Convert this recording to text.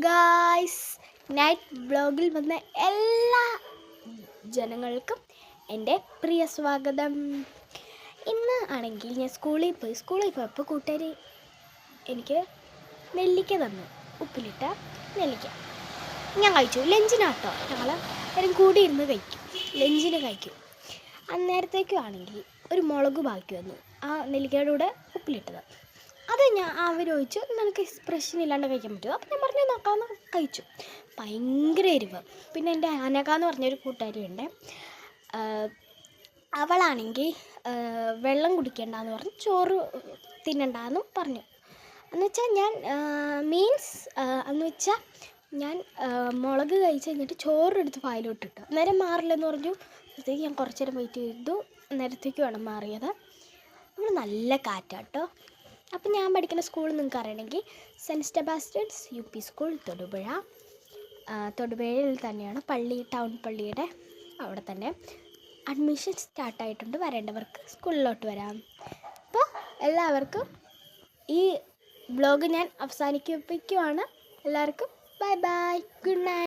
Guys, night വ്ളോഗിൽ വന്ന എല്ലാ ജനങ്ങൾക്കും എൻ്റെ പ്രിയ സ്വാഗതം. ഇന്ന് ആണെങ്കിൽ ഞാൻ സ്കൂളിൽ പോയപ്പോൾ കൂട്ടുകാർ എനിക്ക് നെല്ലിക്ക തന്നു, ഉപ്പിലിട്ട നെല്ലിക്ക. ഞാൻ കഴിച്ചു. ലഞ്ചിനാട്ടോ, ഞങ്ങൾ എല്ലാവരും കൂടി ഇരുന്ന് കഴിക്കും, ലഞ്ചിന് കഴിക്കും. അന്നേരത്തേക്കും ആണെങ്കിൽ ഒരു മുളക് ബാക്കി വന്നു, ആ നെല്ലിക്കയുടെ കൂടെ ഉപ്പിലിട്ടത്. അത് അവർ ചോദിച്ചു, നിനക്ക് എക്സ്പ്രഷൻ ഇല്ലാണ്ട് കഴിക്കാൻ പറ്റുമോ? അപ്പം ഞാൻ പറഞ്ഞു നോക്കാമെന്ന് കഴിച്ചു. ഭയങ്കര എരിവ്. പിന്നെ എൻ്റെ അനഘ എന്ന് പറഞ്ഞൊരു കൂട്ടുകാരിയുണ്ട്, അവളാണെങ്കിൽ വെള്ളം കുടിക്കേണ്ടെന്ന് പറഞ്ഞ് ചോറ് തിന്നണ്ടെന്നും പറഞ്ഞു. എന്നുവെച്ചാൽ ഞാൻ മുളക് കഴിച്ച് കഴിഞ്ഞിട്ട് ചോറെടുത്ത് വായിലോട്ടിട്ടു. അന്നേരം മാറില്ലെന്ന് പറഞ്ഞു. അപ്പോഴത്തേക്ക് ഞാൻ കുറച്ച് നേരം വെയിറ്റ് ചെയ്തു. അന്നേരത്തേക്ക് വേണം മാറിയത്. നമ്മൾ നല്ല കാറ്റാട്ടോ. അപ്പം ഞാൻ പഠിക്കുന്ന സ്കൂൾ നിങ്ങൾക്ക് അറിയണമെങ്കിൽ saint Sebastian's UP school Thodupuzha. തൊടുപുഴയിൽ തന്നെയാണ് ടൗൺ പള്ളിയുടെ അവിടെ തന്നെ. അഡ്മിഷൻ സ്റ്റാർട്ടായിട്ടുണ്ട്, വരേണ്ടവർക്ക് സ്കൂളിലോട്ട് വരാം. അപ്പോൾ എല്ലാവർക്കും ഈ വ്ളോഗ് ഞാൻ അവസാനിപ്പിക്കുവാണ്. എല്ലാവർക്കും ബൈ ബൈ, ഗുഡ് നൈറ്റ്.